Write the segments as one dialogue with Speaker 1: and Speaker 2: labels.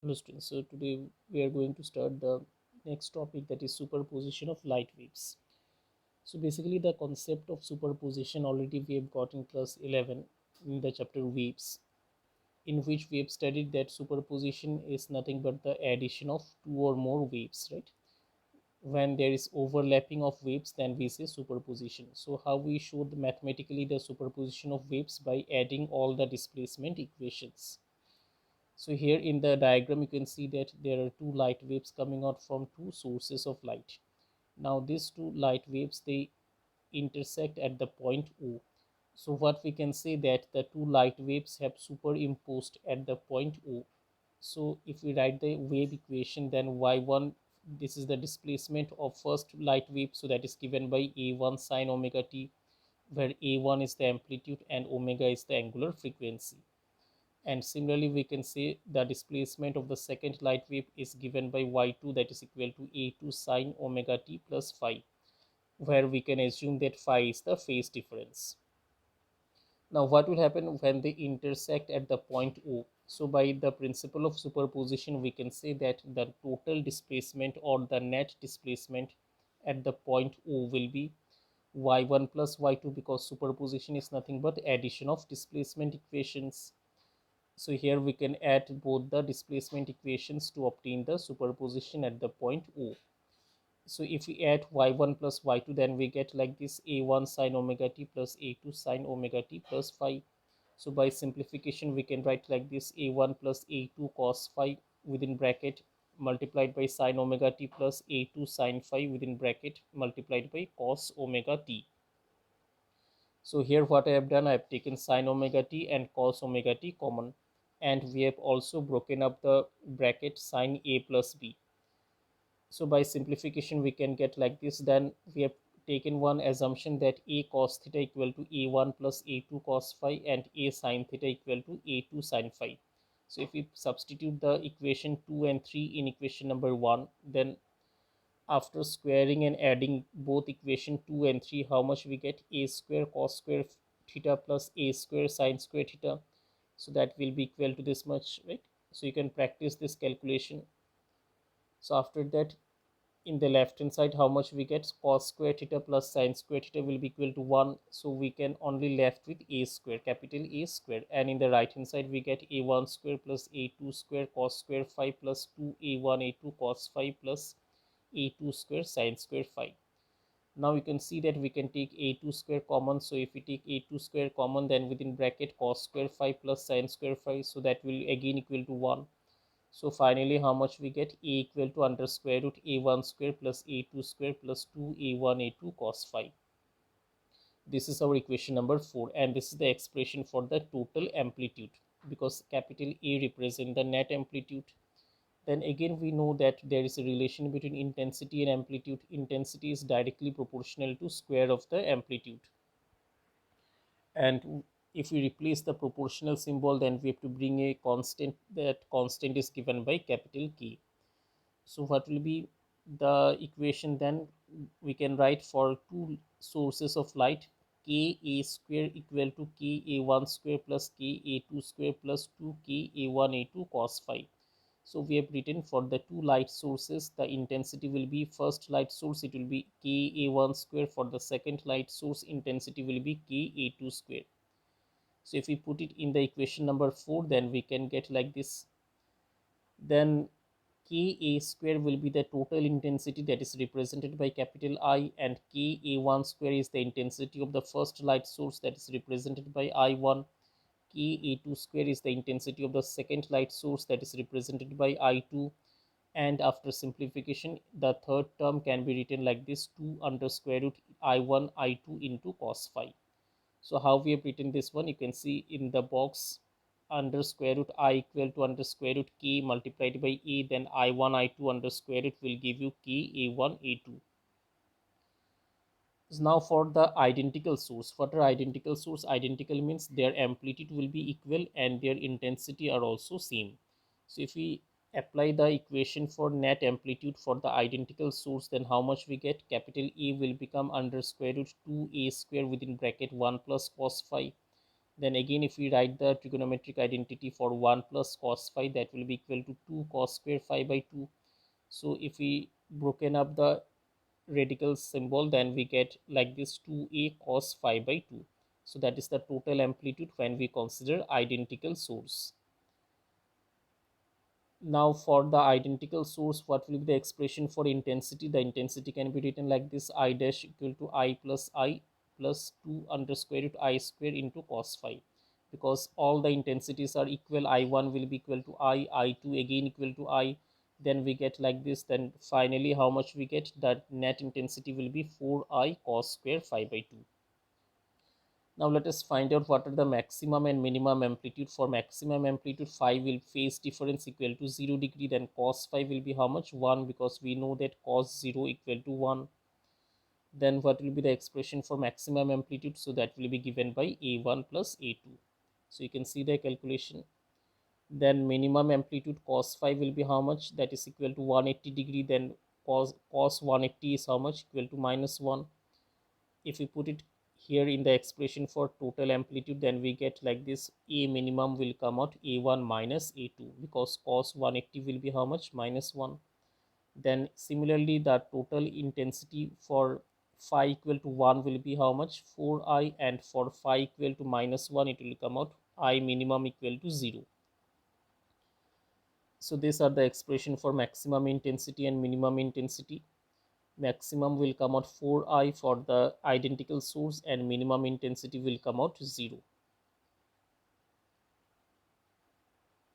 Speaker 1: Hello students, so today we are going to start the next topic, that is superposition of light waves. So basically the concept of superposition already we have got in class 11 in the chapter waves, in which we have studied that superposition is nothing but the addition of two or more waves, right? When there is overlapping of waves, then we say superposition. So how we show mathematically the superposition of waves? By adding all the displacement equations. So here in the diagram you can see that there are two light waves coming out from two sources of light. Now these two light waves, they intersect at the point O. So what we can say, that the two light waves have superimposed at the point O. So if we write the wave equation, then y1, this is the displacement of first light wave, so that is given by a1 sine omega t, where a1 is the amplitude and omega is the angular frequency. And similarly we can say the displacement of the second light wave is given by y2, that is equal to a2 sine omega t plus phi, where we can assume that phi is the phase difference. Now what will happen when they intersect at the point O? So by the principle of superposition we can say that the total displacement or the net displacement at the point O will be y1 plus y2, because superposition is nothing but addition of displacement equations. So here we can add both the displacement equations to obtain the superposition at the point O. So if we add y1 plus y2, then we get like this: a1 sine omega t plus a2 sine omega t plus phi. So by simplification we can write like this: a1 plus a2 cos phi within bracket multiplied by sine omega t plus a2 sine phi within bracket multiplied by cos omega t. So here what I have done, I have taken sine omega t and cos omega t common, and we have also broken up the bracket sine a plus b. So by simplification we can get like this. Then we have taken one assumption that a cos theta equal to a1 plus a2 cos phi and a sine theta equal to a2 sine phi. So if we substitute the equation 2 and 3 in equation number 1, then after squaring and adding both equation 2 and 3, how much we get? A square cos square theta plus a square sine square theta. So that will be equal to this much, right? So you can practice this calculation. So after that, in the left hand side, how much we get? Cos square theta plus sine square theta will be equal to 1. So we can only left with a square, capital A square. And in the right hand side we get a1 square plus a2 square cos square phi plus 2a1 a2 cos phi plus a2 square sine square phi. Now you can see that we can take a2 square common. So if we take a2 square common, then within bracket cos square phi plus sine square phi, so that will again equal to 1. So finally how much we get? A equal to under square root a1 square plus a2 square plus 2a1 a2 cos phi. This is our equation number 4, and this is the expression for the total amplitude, because capital A represent the net amplitude. Then again we know that there is a relation between intensity and amplitude. Intensity is directly proportional to square of the amplitude, and if we replace the proportional symbol, then we have to bring a constant. That constant is given by capital K. So what will be the equation? Then we can write for two sources of light: k a square equal to k a1 square plus k a2 square plus 2 k a1 a2 cos phi. So we have written for the two light sources, the intensity will be, first light source it will be k a1 square, for the second light source intensity will be k a2 square. So if we put it in the equation number 4, then we can get like this. Then k a square will be the total intensity, that is represented by capital I, and k a1 square is the intensity of the first light source, that is represented by I1. K a2 square is the intensity of the second light source, that is represented by I2. And after simplification, the third term can be written like this: 2 under square root I1 I2 into cos phi. So how we have written this one, you can see in the box: under square root I equal to under square root k multiplied by a, then I1 I2 under square root will give you k a1 a2. So now for the identical source. What are identical source? Identical means their amplitude will be equal and their intensity are also same. So if we apply the equation for net amplitude for the identical source, then how much we get? Capital A will become under square root 2a square within bracket 1 plus cos phi, Then again, if we write the trigonometric identity for 1 plus cos phi, that will be equal to 2 cos square phi by 2. So if we broken up the radical symbol, then we get like this 2a cos phi by 2. So that is the total amplitude when we consider identical source. Now for the identical source, what will be the expression for intensity? The intensity can be written like this: I dash equal to I plus 2 under square root I square into cos phi. Because all the intensities are equal, I1 will be equal to I2 again equal to I, then we get like this. Then finally how much we get? That net intensity will be 4I cos square phi by 2. Now let us find out what are the maximum and minimum amplitude. For maximum amplitude, phi will phase difference equal to 0 degree. Then cos phi will be how much? 1, because we know that cos 0 equal to 1. Then what will be the expression for maximum amplitude? So that will be given by A1 plus A2. So you can see the calculation. Then minimum amplitude cos phi will be how much? That is equal to 180 degree. Then cos 180 is how much? Equal to minus 1. If we put it here in the expression for total amplitude, then we get like this: a minimum will come out a1 minus a2, because cos 180 will be how much? Minus 1. Then similarly the total intensity for phi equal to 1 will be how much? 4I, and for phi equal to minus 1 it will come out I minimum equal to 0. So these are the expression for maximum intensity and minimum intensity. Maximum will come out 4I for the identical source, and minimum intensity will come out 0.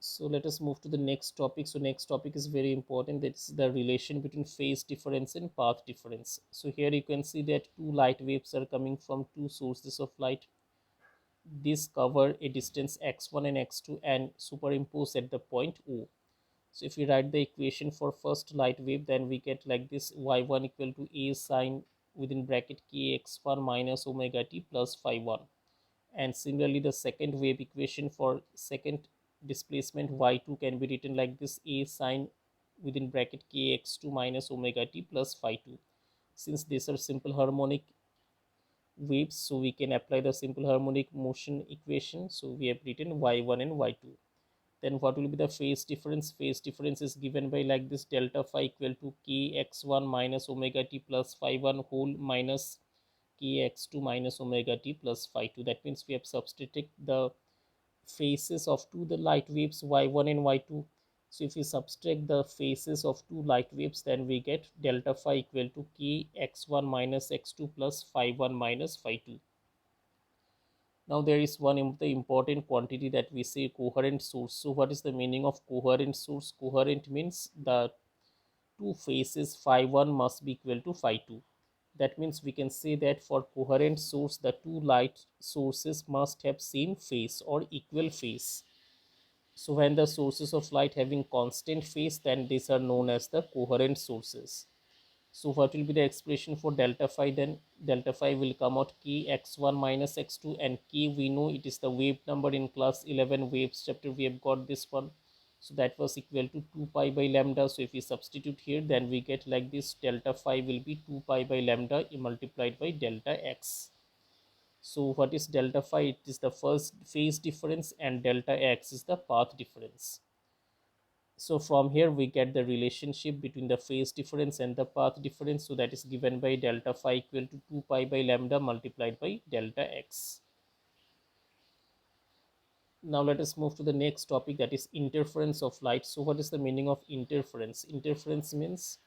Speaker 1: So let us move to the next topic. So next topic is very important. That's the relation between phase difference and path difference. So here you can see that two light waves are coming from two sources of light. These cover a distance x1 and x2 and superimpose at the point O. So if we write the equation for first light wave, then we get like this: y1 equal to a sine within bracket kx1 minus omega t plus phi 1. And similarly the second wave equation for second displacement y2 can be written like this: a sine within bracket kx2 minus omega t plus phi 2. Since these are simple harmonic waves, so we can apply the simple harmonic motion equation. So we have written y1 and y2. Then what will be the phase difference? Phase difference is given by like this: delta phi equal to kx1 minus omega t plus phi 1 whole minus kx2 minus omega t plus phi 2. That means we have substituted the phases of the light waves y1 and y2. So if we subtract the phases of two light waves, then we get delta phi equal to kx1 minus x2 plus phi 1 minus phi 2. Now there is one the important quantity that we say coherent source. So what is the meaning of coherent source? Coherent means the two phases phi 1 must be equal to phi 2. That means we can say that for coherent source, the two light sources must have same phase or equal phase. So when the sources of light having constant phase, then these are known as the coherent sources. So what will be the expression for delta phi? Then delta phi will come out kx1 minus x2, and k we know it is the wave number. In class 11 waves chapter we have got this one. So that was equal to 2 pi by lambda. So if we substitute here, then we get like this: delta phi will be 2 pi by lambda multiplied by delta x. So what is delta phi? It is the first phase difference, and delta x is the path difference. So from here we get the relationship between the phase difference and the path difference. So that is given by delta phi equal to 2 pi by lambda multiplied by delta x. Now let us move to the next topic, that is interference of light. So what is the meaning of interference? Interference means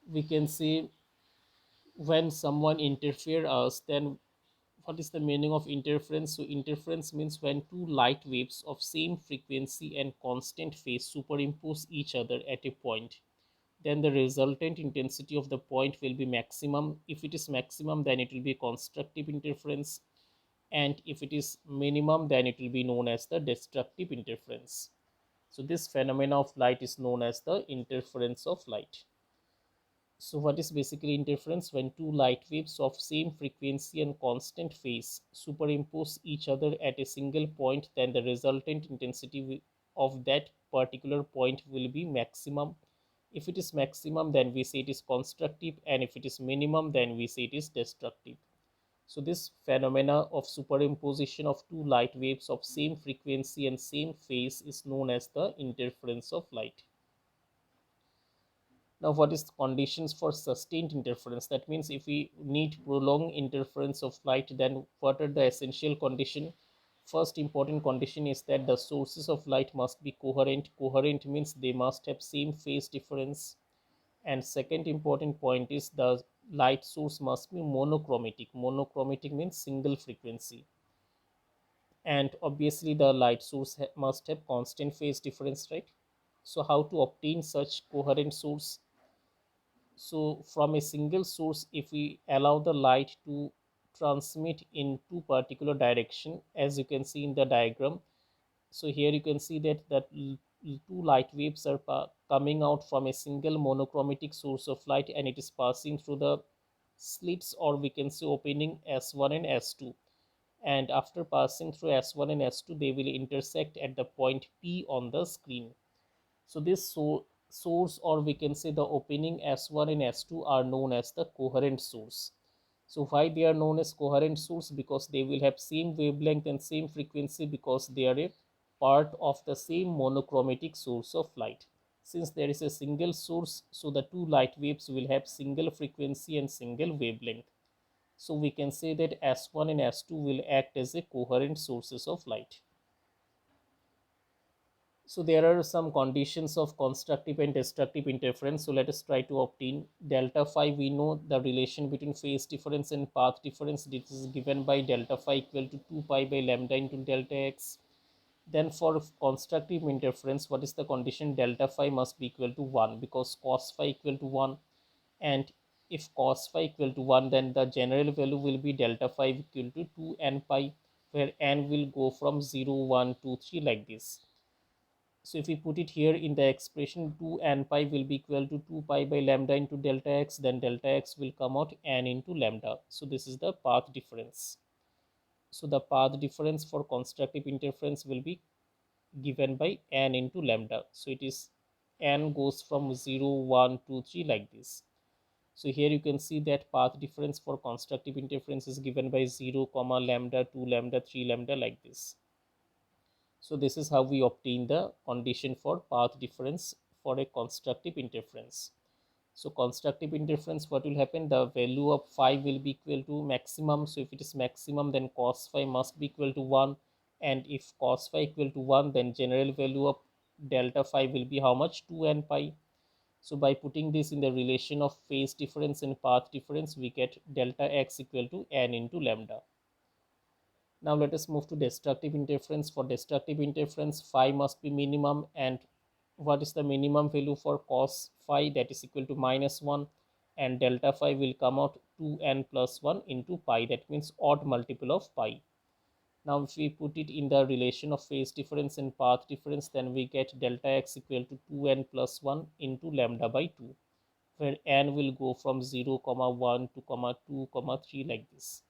Speaker 1: we can say when someone interfere us, then what is the meaning of interference? So interference means when two light waves of same frequency and constant phase superimpose each other at a point, then the resultant intensity of the point will be maximum. If it is maximum, then it will be constructive interference, and if it is minimum, then it will be known as the destructive interference. So this phenomena of light is known as the interference of light. So what is basically interference? When two light waves of same frequency and constant phase superimpose each other at a single point, then the resultant intensity of that particular point will be maximum. If it is maximum, then we say it is constructive, and if it is minimum, then we say it is destructive. So this phenomena of superimposition of two light waves of same frequency and same phase is known as the interference of light. Now, what is the conditions for sustained interference? That means if we need prolonged interference of light, then what are the essential condition? First important condition is that the sources of light must be coherent. Coherent means they must have same phase difference. And second important point is the light source must be monochromatic. Monochromatic means single frequency. And obviously the light source must have constant phase difference, right? So how to obtain such coherent source? So from a single source, if we allow the light to transmit in two particular direction, as you can see in the diagram. So here you can see that two light waves are coming out from a single monochromatic source of light, and it is passing through the slits, or we can say opening S1 and S2. And after passing through S1 and S2, they will intersect at the point P on the screen. So this source, or we can say the opening S1 and S2, are known as the coherent source. So why they are known as coherent source? Because they will have same wavelength and same frequency, because they are a part of the same monochromatic source of light. Since there is a single source, so the two light waves will have single frequency and single wavelength. So we can say that S1 and S2 will act as a coherent sources of light. So there are some conditions of constructive and destructive interference. So let us try to obtain delta phi. We know the relation between phase difference and path difference. This is given by delta phi equal to 2 pi by lambda into delta x. Then for constructive interference, what is the condition? Delta phi must be equal to 1, because cos phi equal to 1. And if cos phi equal to 1, then the general value will be delta phi equal to 2 n pi, where n will go from 0, 1, 2, 3 like this. So if we put it here in the expression, 2 n pi will be equal to 2 pi by lambda into delta x, then delta x will come out n into lambda. So this is the path difference. So the path difference for constructive interference will be given by n into lambda. So it is n goes from 0, 1, 2, 3 like this. So here you can see that path difference for constructive interference is given by 0, comma lambda, 2 lambda, 3 lambda like this. So this is how we obtain the condition for path difference for a constructive interference. So constructive interference, what will happen? The value of phi will be equal to maximum. So if it is maximum, then cos phi must be equal to 1. And if cos phi equal to 1, then general value of delta phi will be how much? 2 n pi. So by putting this in the relation of phase difference and path difference, we get delta x equal to n into lambda. Now let us move to destructive interference. For destructive interference, phi must be minimum. And what is the minimum value for cos phi? That is equal to -1. And delta phi will come out 2n plus 1 into pi. That means odd multiple of pi. Now if we put it in the relation of phase difference and path difference, then we get delta x equal to 2n plus 1 into lambda by 2, where n will go from 0, 1 to 2, 3 like this.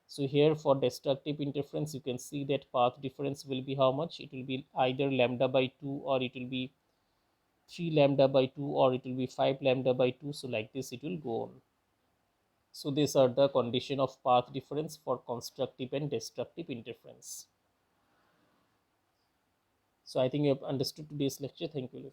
Speaker 1: So here for destructive interference, you can see that path difference will be how much? It will be either lambda by 2, or it will be 3 lambda by 2, or it will be 5 lambda by 2. So like this it will go on. So these are the condition of path difference for constructive and destructive interference. So I think you have understood today's lecture. Thank you.